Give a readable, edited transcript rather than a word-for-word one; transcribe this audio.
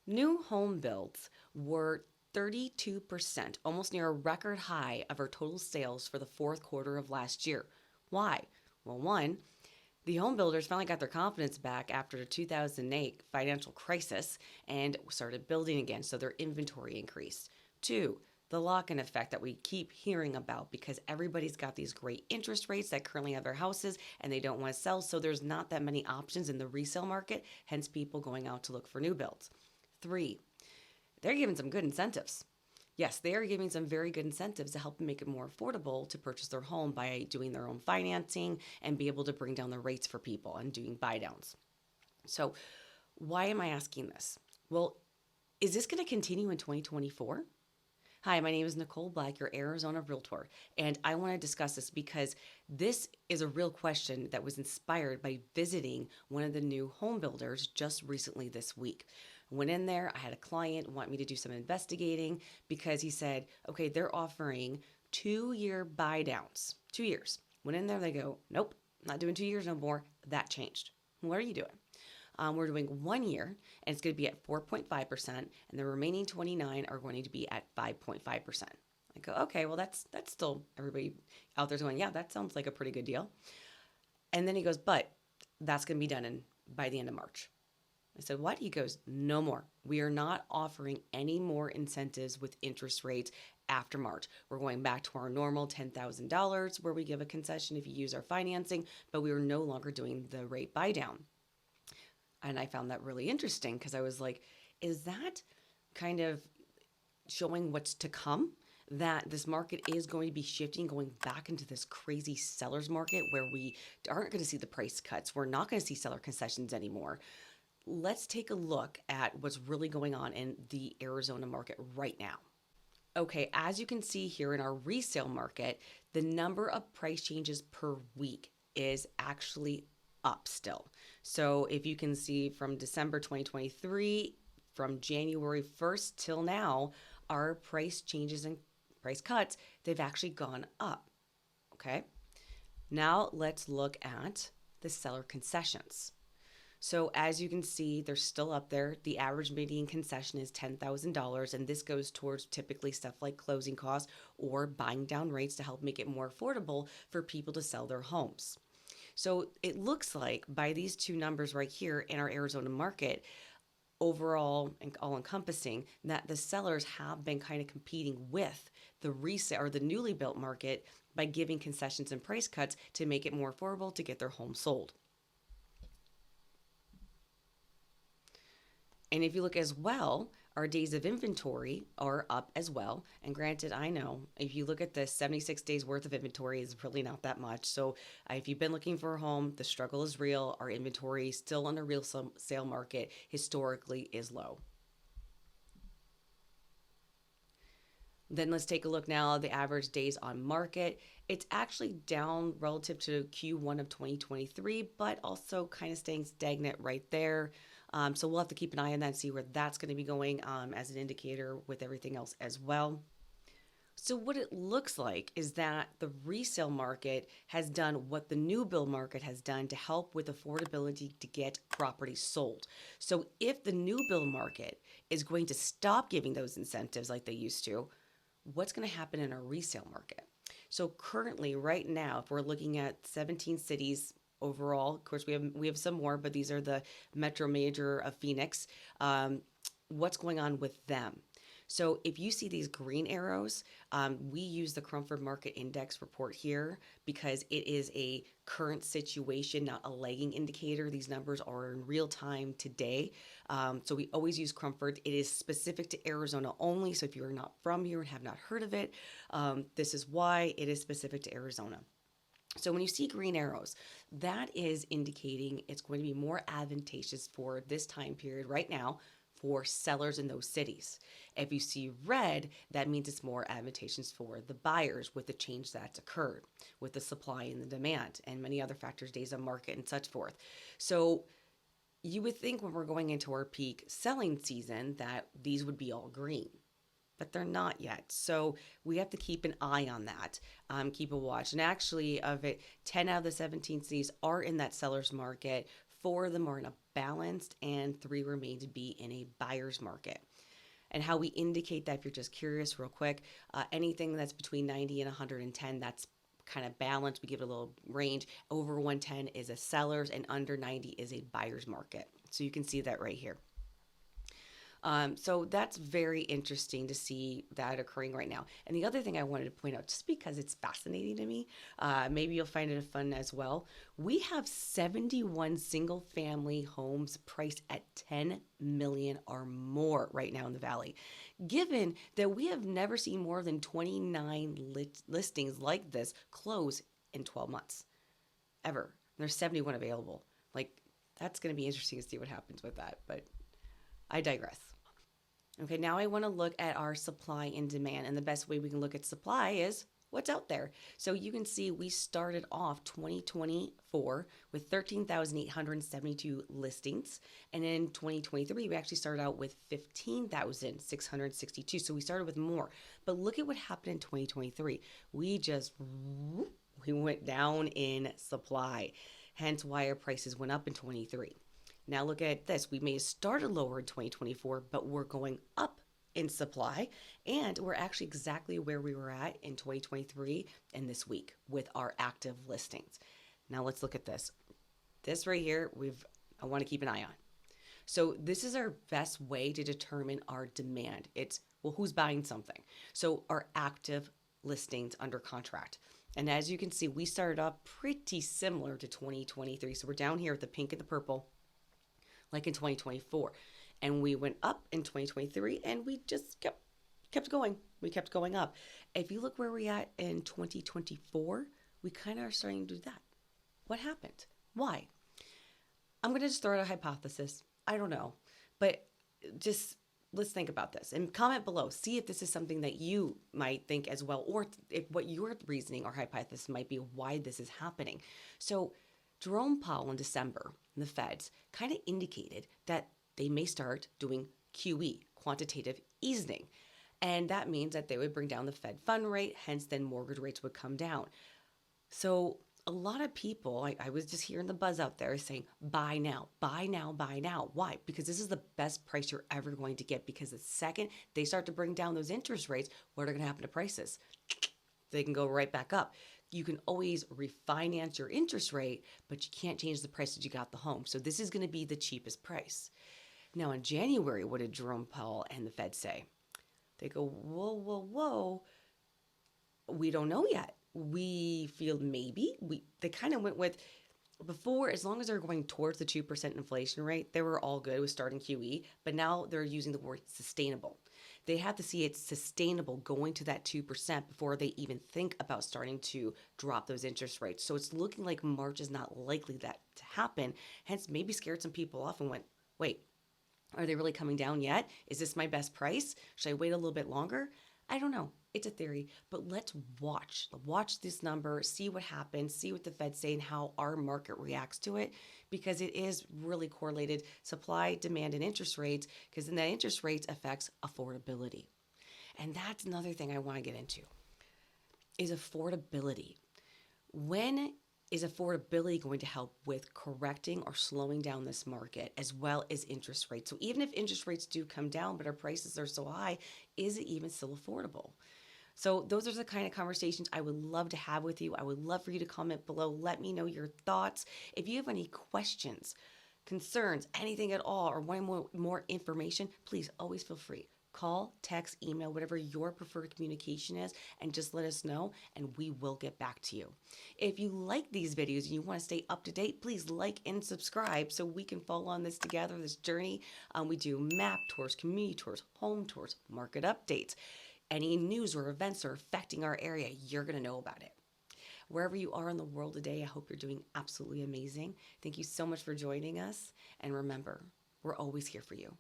New home builds were 32%, almost near a record high of our total sales for the fourth quarter of last year. Why? Well, one, the home builders finally got their confidence back after the 2008 financial crisis and started building again, so their inventory increased. Two, the lock in effect that we keep hearing about because everybody's got these great interest rates that currently have their houses and they don't want to sell, so there's not that many options in the resale market, hence people going out to look for new builds. Three, they're giving some good incentives. Yes, they are giving some very good incentives to help them make it more affordable to purchase their home by doing their own financing and be able to bring down the rates for people and doing buy downs. So, why am I asking this? Well, is this going to continue in 2024? Hi, my name is Nicole Black, your Arizona Realtor, and I want to discuss this because this is a real question that was inspired by visiting one of the new home builders just recently this week. Went in there, I had a client want me to do some investigating because he said, okay, they're offering 2-year buy downs. 2 years. Went in there, they go, nope, not doing 2 years no more. That changed. What are you doing? We're doing 1 year, and it's going to be at 4.5%, and the remaining 29 are going to be at 5.5%. I go, okay, well, that's still everybody out there's going, yeah, that sounds like a pretty good deal. And then he goes, but that's going to be done by the end of March. I said, what? He goes, no more. We are not offering any more incentives with interest rates after March. We're going back to our normal $10,000 where we give a concession if you use our financing, but we are no longer doing the rate buy down. And I found that really interesting because I was like, is that kind of showing what's to come? That this market is going to be shifting, going back into this crazy seller's market where we aren't going to see the price cuts. We're not going to see seller concessions anymore. Let's take a look at what's really going on in the Arizona market right now. Okay, as you can see here in our resale market, the number of price changes per week is actually up still. So if you can see from December 2023, from January 1st till now, our price changes and price cuts, they've actually gone up. Okay, now let's look at the seller concessions. So as you can see, they're still up there. The average median concession is $10,000, and this goes towards typically stuff like closing costs or buying down rates to help make it more affordable for people to sell their homes. So it looks like by these two numbers right here in our Arizona market, overall and all encompassing, that the sellers have been kind of competing with the resale or the newly built market by giving concessions and price cuts to make it more affordable to get their home sold. And if you look as well, our days of inventory are up as well. And granted, I know if you look at this, 76 days worth of inventory is really not that much. So if you've been looking for a home, the struggle is real. Our inventory still on the real sale market historically is low. Then let's take a look now at the average days on market. It's actually down relative to Q1 of 2023, but also kind of staying stagnant right there. So we'll have to keep an eye on that and see where that's going to be going as an indicator with everything else as well. So what it looks like is that the resale market has done what the new build market has done to help with affordability to get properties sold. So if the new build market is going to stop giving those incentives like they used to, what's going to happen in our resale market? So currently, right now, if we're looking at 17 cities overall, of course we have some more, but these are the metro major of Phoenix. What's going on with them? So if you see these green arrows, we use the Cromford Market Index report here because it is a current situation, not a lagging indicator. These numbers are in real time today. So we always use Cromford. It is specific to Arizona only. So if you're not from here and have not heard of it, this is why it is specific to Arizona. So when you see green arrows, that is indicating it's going to be more advantageous for this time period right now for sellers in those cities. If you see red, that means it's more advantageous for the buyers with the change that's occurred with the supply and the demand and many other factors, days on market and such forth. So you would think when we're going into our peak selling season that these would be all green, but they're not yet. So we have to keep an eye on that, keep a watch. And actually of it, 10 out of the 17 cities are in that seller's market. 4 of them are in a balanced, and 3 remain to be in a buyer's market. And how we indicate that, if you're just curious, real quick, anything that's between 90 and 110, that's kind of balanced. We give it a little range. Over 110 is a seller's, and under 90 is a buyer's market. So you can see that right here. So that's very interesting to see that occurring right now. And the other thing I wanted to point out, just because it's fascinating to me, maybe you'll find it fun as well. We have 71 single family homes priced at 10 million or more right now in the Valley. Given that we have never seen more than 29 listings like this close in 12 months, ever. There's 71 available. Like, that's going to be interesting to see what happens with that, but I digress. Okay, now I want to look at our supply and demand, and the best way we can look at supply is what's out there. So you can see we started off 2024 with 13,872 listings, and in 2023 we actually started out with 15,662. So we started with more. But look at what happened in 2023. We went down in supply, hence why our prices went up in 23. Now look at this. We may have started lower in 2024, but we're going up in supply, and we're actually exactly where we were at in 2023 and this week with our active listings. Now let's look at this. This right here, I want to keep an eye on. So this is our best way to determine our demand. It's, well, who's buying something? So our active listings under contract. And as you can see, we started off pretty similar to 2023. So we're down here with the pink and the purple, like in 2024, and we went up in 2023, and we just kept going. We kept going up. If you look where we're at in 2024, we kind of are starting to do that. What happened? Why? I'm going to just throw out a hypothesis. I don't know, but just let's think about this and comment below. See if this is something that you might think as well, or if what your reasoning or hypothesis might be why this is happening. So Jerome Powell in December, the Feds, kind of indicated that they may start doing QE, quantitative easing. And that means that they would bring down the Fed fund rate, hence then mortgage rates would come down. So a lot of people, I was just hearing the buzz out there saying, buy now, buy now, buy now. Why? Because this is the best price you're ever going to get, because the second they start to bring down those interest rates, what are going to happen to prices? They can go right back up. You can always refinance your interest rate, but you can't change the price that you got the home. So this is going to be the cheapest price. Now in January, what did Jerome Powell and the Fed say? They go, whoa, whoa, whoa. We don't know yet. We feel maybe. They kind of went with, before, as long as they're going towards the 2% inflation rate, they were all good with starting QE, but now they're using the word sustainable. They have to see it's sustainable going to that 2% before they even think about starting to drop those interest rates. So it's looking like March is not likely that to happen, hence maybe scared some people off and went, wait, are they really coming down yet? Is this my best price? Should I wait a little bit longer? I don't know. It's a theory, but let's watch this number, see what happens, see what the Fed's say and how our market reacts to it, because it is really correlated, supply, demand, and interest rates, because then that interest rates affects affordability. And that's another thing I want to get into, is affordability. When is affordability going to help with correcting or slowing down this market, as well as interest rates? So even if interest rates do come down, but our prices are so high, is it even still affordable? So those are the kind of conversations I would love to have with you. I would love for you to comment below. Let me know your thoughts. If you have any questions, concerns, anything at all, or want more information, please always feel free. Call, text, email, whatever your preferred communication is, and just let us know, and we will get back to you. If you like these videos and you want to stay up to date, please like and subscribe so we can follow on this together, this journey. We do map tours, community tours, home tours, market updates. Any news or events that are affecting our area, you're going to know about it. Wherever you are in the world today, I hope you're doing absolutely amazing. Thank you so much for joining us. And remember, we're always here for you.